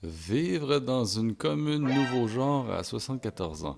Vivre dans une commune nouveau genre à 74 ans.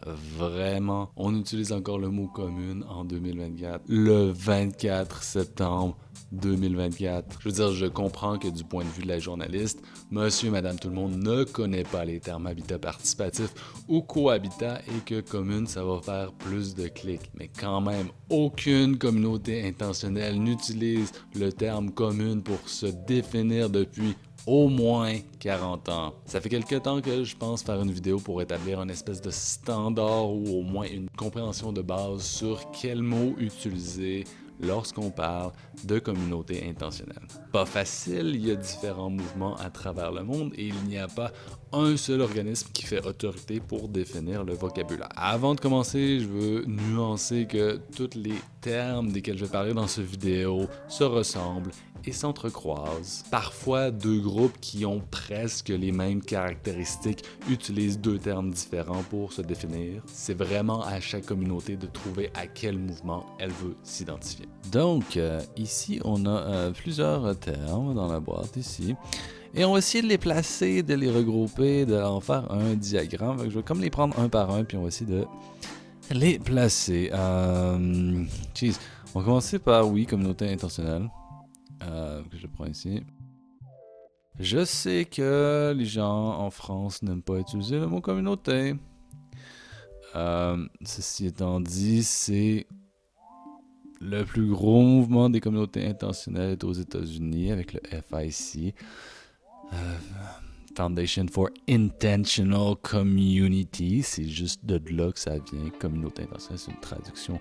Vraiment, on utilise encore le mot commune en 2024, le 24 septembre 2024. Je veux dire, je comprends que du point de vue de la journaliste, monsieur, madame, tout le monde ne connaît pas les termes habitat participatif ou cohabitat et que commune, ça va faire plus de clics. Mais quand même, aucune communauté intentionnelle n'utilise le terme commune pour se définir depuis au moins 40 ans. Ça fait quelques temps que je pense faire une vidéo pour établir une espèce de standard ou au moins une compréhension de base sur quels mots utiliser lorsqu'on parle de communauté intentionnelle. Pas facile, il y a différents mouvements à travers le monde et il n'y a pas un seul organisme qui fait autorité pour définir le vocabulaire. Avant de commencer, je veux nuancer que tous les termes desquels je vais parler dans cette vidéo se ressemblent et s'entrecroisent. Parfois, deux groupes qui ont presque les mêmes caractéristiques utilisent deux termes différents pour se définir. C'est vraiment à chaque communauté de trouver à quel mouvement elle veut s'identifier. Donc, ici, on a plusieurs termes dans la boîte ici. Et on va essayer de les placer, de les regrouper, d'en faire un diagramme. Je vais comme les prendre un par un, puis on va essayer de les placer. On va commencer par, oui, communauté intentionnelle. Que je prends ici. Je sais que les gens en France n'aiment pas utiliser le mot communauté. Ceci étant dit, c'est le plus gros mouvement des communautés intentionnelles aux États-Unis avec le FIC. Foundation for Intentional Community, c'est juste de là que ça vient, communauté intentionnelle, c'est une traduction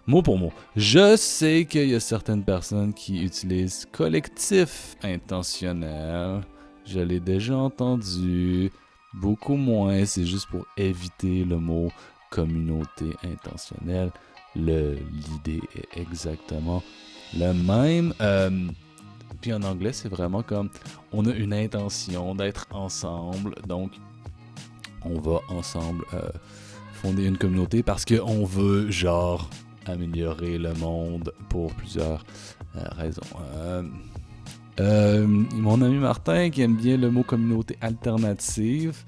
mot pour mot. Je sais qu'il y a certaines personnes qui utilisent collectif intentionnel, je l'ai déjà entendu, beaucoup moins, c'est juste pour éviter le mot communauté intentionnelle. L'idée est exactement la même. Puis en anglais, c'est vraiment comme on a une intention d'être ensemble, donc on va ensemble fonder une communauté parce qu'on veut, genre, améliorer le monde pour plusieurs raisons. Mon ami Martin, qui aime bien le mot communauté alternative,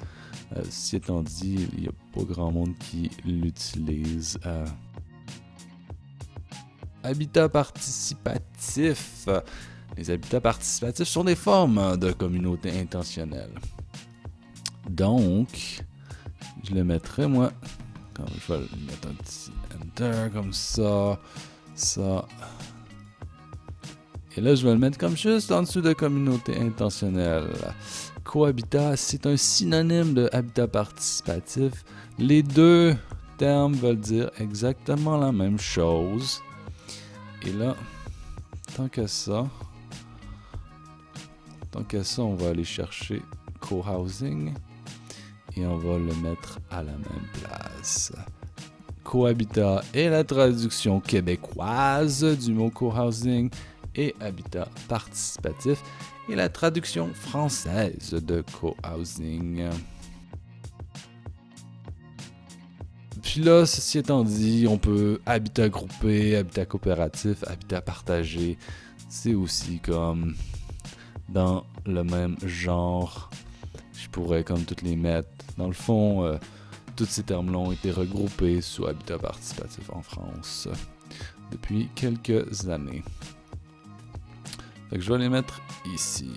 ceci étant dit, il n'y a pas grand monde qui l'utilise. Habitat participatif. Les habitats participatifs sont des formes de communauté intentionnelle. Donc, je le mettrai, moi, quand je vais le mettre un petit enter comme ça, ça. Et là, je vais le mettre comme juste en dessous de communauté intentionnelle. Cohabitat, c'est un synonyme de habitat participatif. Les deux termes veulent dire exactement la même chose. Et là, tant que ça, on va aller chercher co-housing et on va le mettre à la même place. Cohabitat est la traduction québécoise du mot co-housing et habitat participatif est la traduction française de co-housing. Puis là, ceci étant dit, on peut habitat groupé, habitat coopératif, habitat partagé. C'est aussi comme dans le même genre. Je pourrais comme toutes les mettre. Dans le fond, tous ces termes-là ont été regroupés sous habitat participatif en France depuis quelques années. Fait que je vais les mettre ici.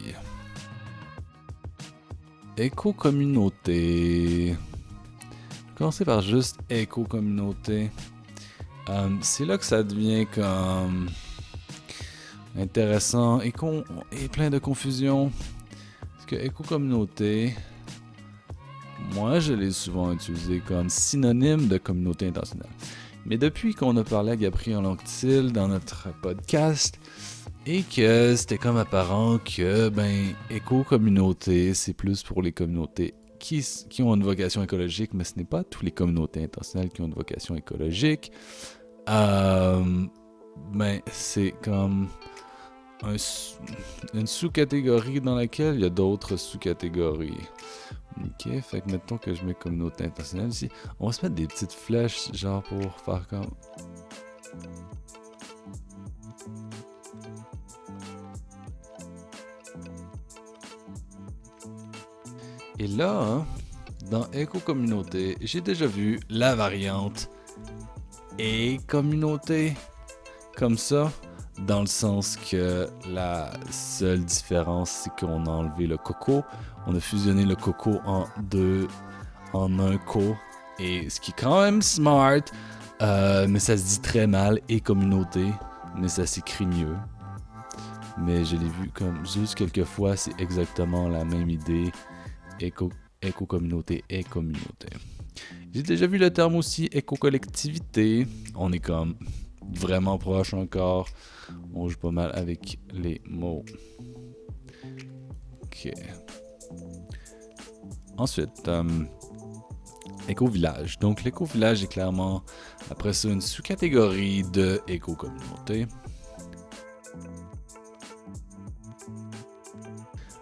Éco-communauté. Je vais commencer par juste éco-communauté. C'est là que ça devient comme intéressant et plein de confusion. Parce que éco-communauté, moi je l'ai souvent utilisé comme synonyme de communauté intentionnelle. Mais depuis qu'on a parlé à Gabriel Anctil dans notre podcast, et que c'était comme apparent que, éco-communauté, c'est plus pour les communautés qui ont une vocation écologique, mais ce n'est pas toutes les communautés intentionnelles qui ont une vocation écologique. C'est comme une sous-catégorie dans laquelle il y a d'autres sous-catégories. Ok, fait que mettons que je mets communauté intentionnelle ici. On va se mettre des petites flèches, genre pour faire comme... Et là, hein, dans éco-communauté, j'ai déjà vu la variante et-communauté comme ça, dans le sens que la seule différence, c'est qu'on a enlevé le coco. On a fusionné le coco en un co, et ce qui est quand même smart, mais ça se dit très mal, et-communauté, mais ça s'écrit mieux. Mais je l'ai vu comme juste quelques fois, c'est exactement la même idée, éco-communauté et communauté. J'ai déjà vu le terme aussi éco-collectivité. On est comme vraiment proche encore. On joue pas mal avec les mots. Ok. Ensuite, éco-village. Donc l'éco-village est clairement, après ça, une sous-catégorie de éco-communauté.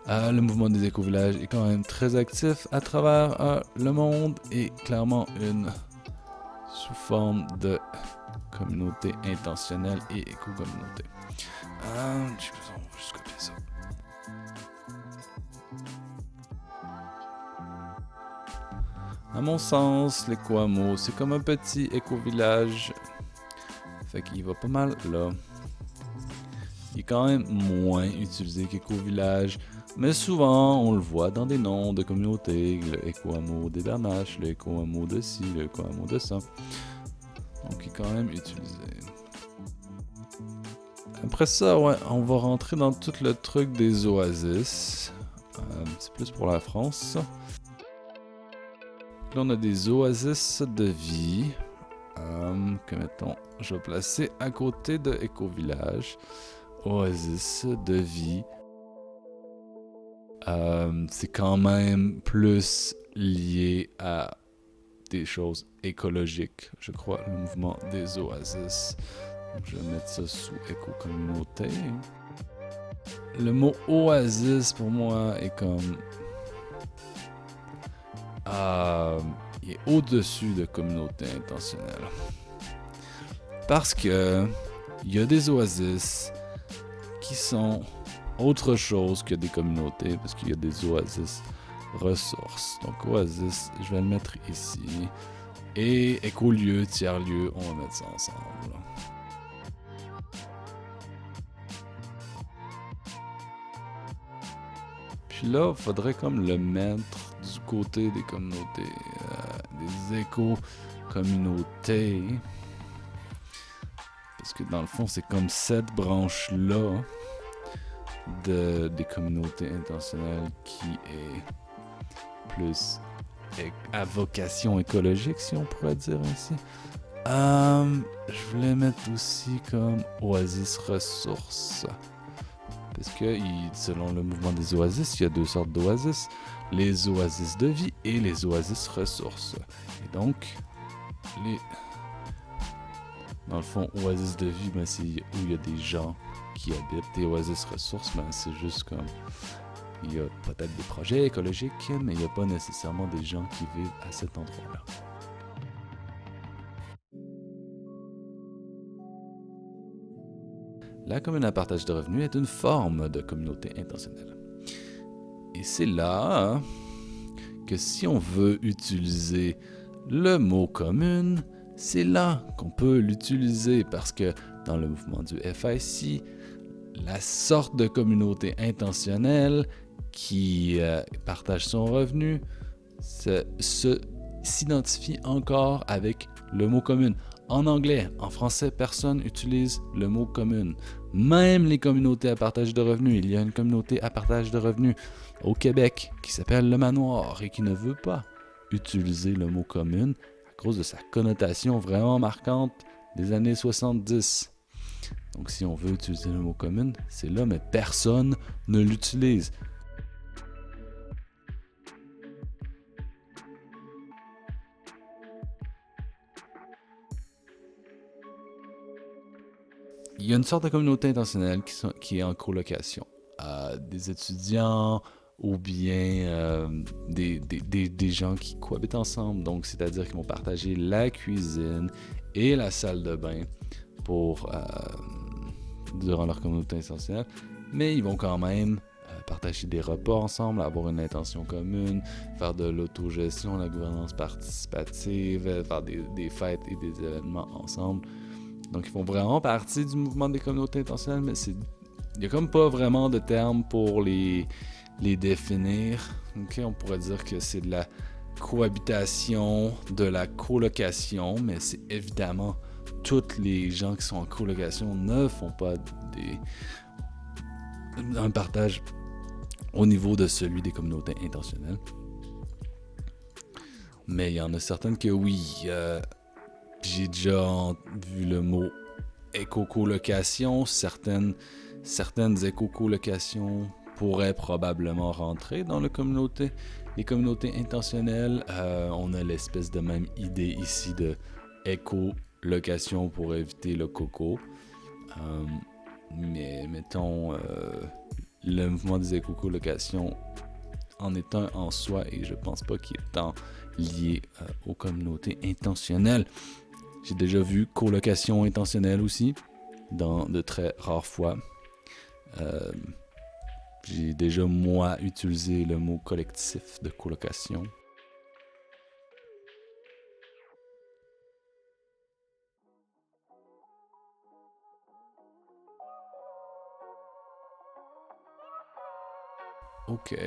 Le mouvement des éco-villages est quand même très actif à travers le monde et clairement une sous forme de communauté intentionnelle et éco-communauté. On va juste copier ça. À mon sens, l'éco-hameau, c'est comme un petit éco-village. Fait qu'il va pas mal là. Il est quand même moins utilisé qu'éco-village. Mais souvent, on le voit dans des noms de communautés, le éco-hameau des Bernaches, le éco-hameau de ci, le éco-hameau de ça. Donc, il est quand même utilisé. Après ça, ouais, on va rentrer dans tout le truc des oasis. C'est plus pour la France. Là, on a des oasis de vie. Que mettons, je vais placer à côté de éco-village. Oasis de vie. C'est quand même plus lié à des choses écologiques, je crois, le mouvement des oasis. Donc, je vais mettre ça sous éco-communauté. Le mot oasis pour moi est comme... il est au-dessus de communauté intentionnelle. Parce que il y a des oasis qui sont autre chose que des communautés, parce qu'il y a des oasis ressources. Donc oasis, je vais le mettre ici. Et écolieu, tiers-lieu, on va mettre ça ensemble. Puis là, il faudrait comme le mettre du côté des communautés, des éco-communautés. Parce que dans le fond, c'est comme cette branche-là des communautés intentionnelles qui est plus à vocation écologique, si on pourrait dire ainsi. Je voulais mettre aussi comme oasis ressources. Parce que selon le mouvement des oasis, il y a deux sortes d'oasis. Les oasis de vie et les oasis ressources. Et donc, dans le fond, oasis de vie, ben, c'est où il y a des gens qui habitent. Des oasis ressources, ben, c'est juste comme... Il y a peut-être des projets écologiques, mais il n'y a pas nécessairement des gens qui vivent à cet endroit-là. La commune à partage de revenus est une forme de communauté intentionnelle. Et c'est là que si on veut utiliser le mot commune, c'est là qu'on peut l'utiliser parce que dans le mouvement du FIC, la sorte de communauté intentionnelle qui partage son revenu s'identifie encore avec le mot commune. En anglais, en français, personne n'utilise le mot commune. Même les communautés à partage de revenus. Il y a une communauté à partage de revenus au Québec qui s'appelle le Manoir et qui ne veut pas utiliser le mot commune à cause de sa connotation vraiment marquante des années 70. Donc si on veut utiliser le mot commune, c'est là, mais personne ne l'utilise. Il y a une sorte de communauté intentionnelle qui est en colocation. Des étudiants ou bien des gens qui cohabitent ensemble. Donc, c'est-à-dire qu'ils vont partager la cuisine et la salle de bain durant leur communauté intentionnelle. Mais ils vont quand même partager des repas ensemble, avoir une intention commune, faire de l'autogestion, la gouvernance participative, faire des fêtes et des événements ensemble. Donc, ils font vraiment partie du mouvement des communautés intentionnelles, mais il n'y a comme pas vraiment de terme pour les définir. Okay? On pourrait dire que c'est de la cohabitation, de la colocation, mais c'est évidemment tous les gens qui sont en colocation ne font pas un partage au niveau de celui des communautés intentionnelles. Mais il y en a certaines que oui. J'ai déjà vu le mot éco-colocation. Certaines éco-colocations pourraient probablement rentrer dans les communautés intentionnelles. On a l'espèce de même idée ici de éco-location pour éviter le coco. Mais mettons, le mouvement des éco-colocations en est un en soi et je pense pas qu'il est tant lié aux communautés intentionnelles. J'ai déjà vu colocation intentionnelle aussi, dans de très rares fois. J'ai déjà, moi, utilisé le mot collectif de colocation. Ok,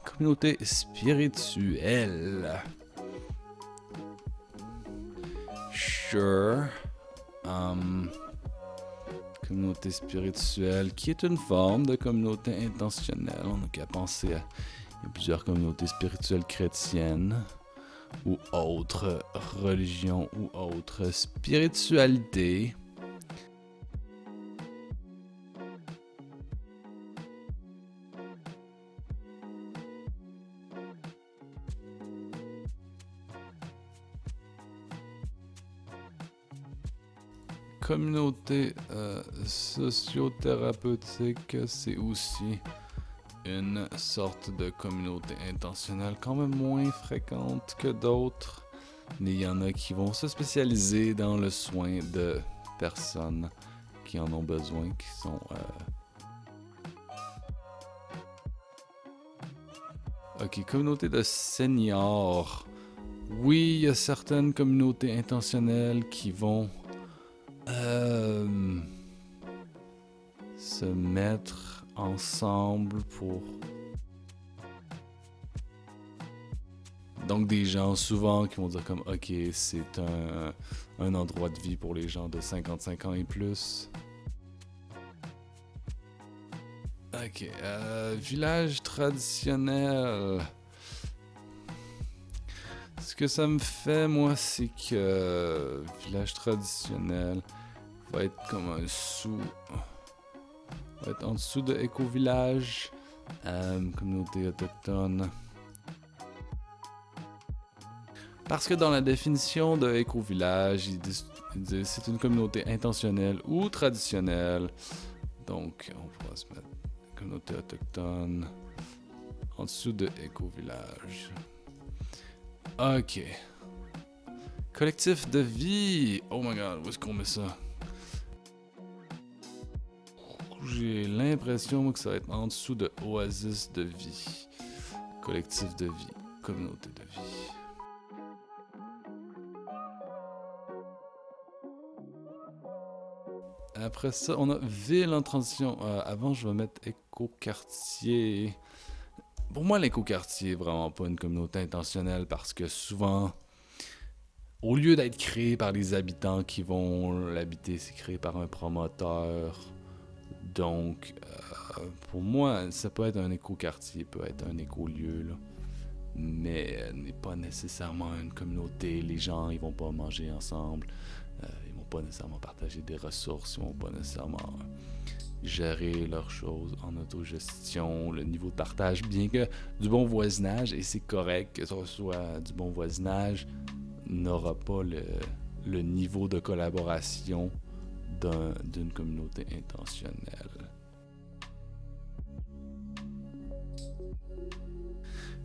communauté spirituelle. Sure. Communauté spirituelle, qui est une forme de communauté intentionnelle. On n'a qu'à penser à il y a plusieurs communautés spirituelles chrétiennes ou autres religions ou autres spiritualités. Communauté sociothérapeutique, c'est aussi une sorte de communauté intentionnelle quand même moins fréquente que d'autres. Mais il y en a qui vont se spécialiser dans le soin de personnes qui en ont besoin, qui sont... Ok, communauté de seniors. Oui, il y a certaines communautés intentionnelles qui vont se mettre ensemble pour... Donc des gens souvent qui vont dire comme ok, c'est un endroit de vie pour les gens de 55 ans et plus. Ok, village traditionnel. Ce que ça me fait, moi, c'est que village traditionnel va être comme va être en dessous de éco-village, communauté autochtone. Parce que dans la définition de éco-village, ils disent c'est une communauté intentionnelle ou traditionnelle. Donc, on pourra se mettre communauté autochtone en dessous de éco-village. Ok. Collectif de vie. Oh my god, où est-ce qu'on met ça? J'ai l'impression que ça va être en dessous de oasis de vie. Collectif de vie. Communauté de vie. Après ça, on a ville en transition. Avant, je vais mettre éco-quartier. Pour moi, l'éco-quartier est vraiment pas une communauté intentionnelle parce que souvent, au lieu d'être créé par les habitants qui vont l'habiter, c'est créé par un promoteur. Donc, pour moi, ça peut être un éco-quartier, peut être un éco-lieu, là. Mais n'est pas nécessairement une communauté. Les gens, ils vont pas manger ensemble. Ils vont pas nécessairement partager des ressources. Ils vont pas nécessairement gérer leurs choses en autogestion, le niveau de partage, bien que du bon voisinage, et c'est correct que ce soit du bon voisinage, n'aura pas le niveau de collaboration d'une communauté intentionnelle.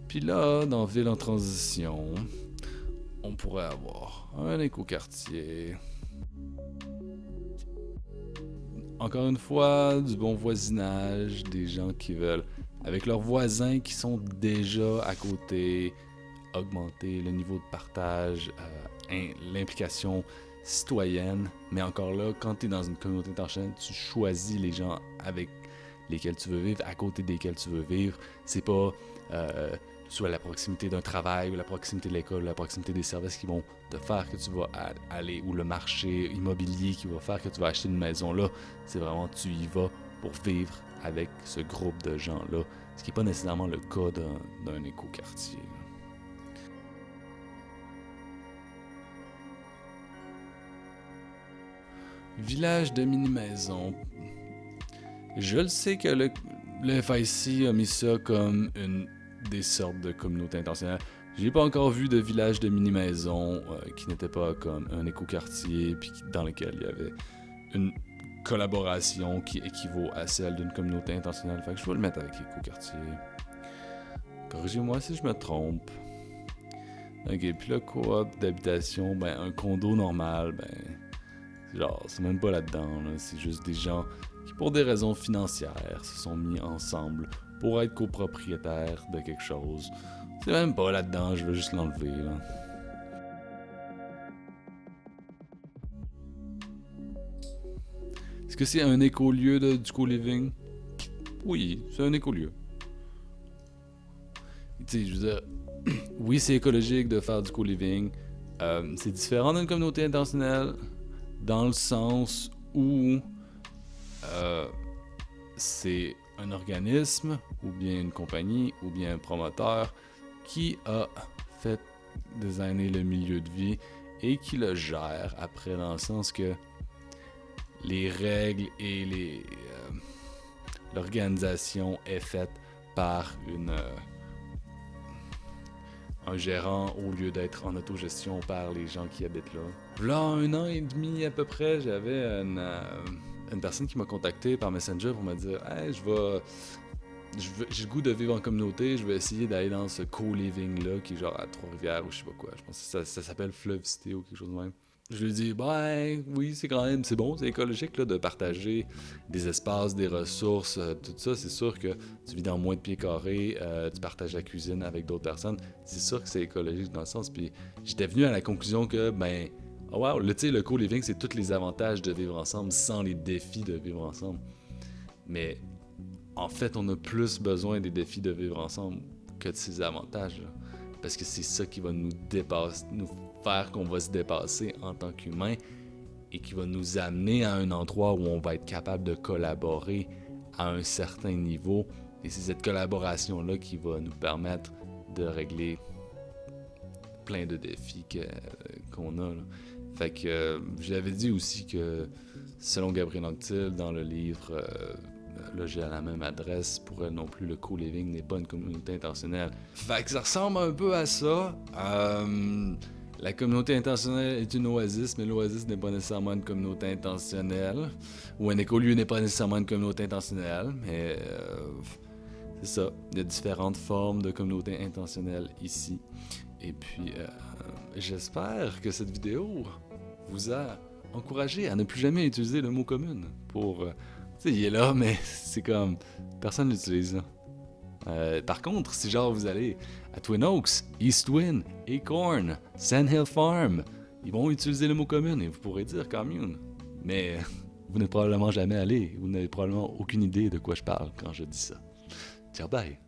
Puis là, dans Ville en transition, on pourrait avoir un éco-quartier. Encore une fois, du bon voisinage, des gens qui veulent avec leurs voisins qui sont déjà à côté, augmenter le niveau de partage, l'implication citoyenne. Mais encore là, quand tu es dans une communauté intentionnelle, tu choisis les gens avec lesquels tu veux vivre, à côté desquels tu veux vivre. C'est pas soit la proximité d'un travail, ou la proximité de l'école, la proximité des services qui vont te faire que tu vas aller, ou le marché immobilier qui va faire que tu vas acheter une maison là. C'est vraiment, tu y vas pour vivre avec ce groupe de gens-là, ce qui n'est pas nécessairement le cas d'un écoquartier. Village de mini-maison. Je le sais que le FIC a mis ça comme une des sortes de communautés intentionnelles. J'ai pas encore vu de village de mini-maison qui n'était pas comme un écoquartier, puis dans lequel il y avait une collaboration qui équivaut à celle d'une communauté intentionnelle. Fait que je vais le mettre avec écoquartier. Corrigez-moi si je me trompe. Ok, puis le coop d'habitation, ben un condo normal, ben genre, c'est même pas là-dedans, là. C'est juste des gens qui, pour des raisons financières, se sont mis ensemble pour être copropriétaires de quelque chose. C'est même pas là-dedans, je vais juste l'enlever, là. Est-ce que c'est un écolieu du co-living? Oui, c'est un écolieu. Tu sais, je veux dire, oui, c'est écologique de faire du co-living. C'est différent d'une communauté intentionnelle dans le sens où c'est un organisme, ou bien une compagnie, ou bien un promoteur qui a fait designer le milieu de vie et qui le gère après, dans le sens que les règles et l'organisation est faite par un gérant au lieu d'être en autogestion par les gens qui habitent là. Là, 1 an et demi à peu près, j'avais une personne qui m'a contacté par Messenger pour me dire « Hey, j'ai le goût de vivre en communauté, je vais essayer d'aller dans ce co-living-là qui est genre à Trois-Rivières ou je sais pas quoi. Je pense que ça s'appelle Fleuve Cité ou quelque chose de même. » Je lui ai dit, ben oui, c'est quand même, c'est bon, c'est écologique là, de partager des espaces, des ressources, tout ça. C'est sûr que tu vis dans moins de pieds carrés, tu partages la cuisine avec d'autres personnes. C'est sûr que c'est écologique dans le sens. Puis j'étais venu à la conclusion que, ben, oh wow, le co-living, c'est tous les avantages de vivre ensemble sans les défis de vivre ensemble. Mais en fait, on a plus besoin des défis de vivre ensemble que de ces avantages là. Parce que c'est ça qui va nous dépasser, nous faire qu'on va se dépasser en tant qu'humain et qui va nous amener à un endroit où on va être capable de collaborer à un certain niveau. Et c'est cette collaboration-là qui va nous permettre de régler plein de défis qu'on a, là. Fait que j'avais dit aussi que, selon Gabriel Anctil, dans le livre Loger à la même adresse, pour elle non plus, le co-living n'est pas une communauté intentionnelle. Fait que ça ressemble un peu à ça. La communauté intentionnelle est une oasis, mais l'oasis n'est pas nécessairement une communauté intentionnelle. Ou un écolieu n'est pas nécessairement une communauté intentionnelle, mais c'est ça. Il y a différentes formes de communautés intentionnelles ici. Et puis, j'espère que cette vidéo vous a encouragé à ne plus jamais utiliser le mot commune pour... tu sais, il est là, mais c'est comme... personne l'utilise. Par contre, si genre vous allez à Twin Oaks, East Twin, Acorn, Sand Hill Farm, ils vont utiliser le mot commune et vous pourrez dire commune. Mais vous n'êtes probablement jamais allé. Vous n'avez probablement aucune idée de quoi je parle quand je dis ça. Ciao, bye!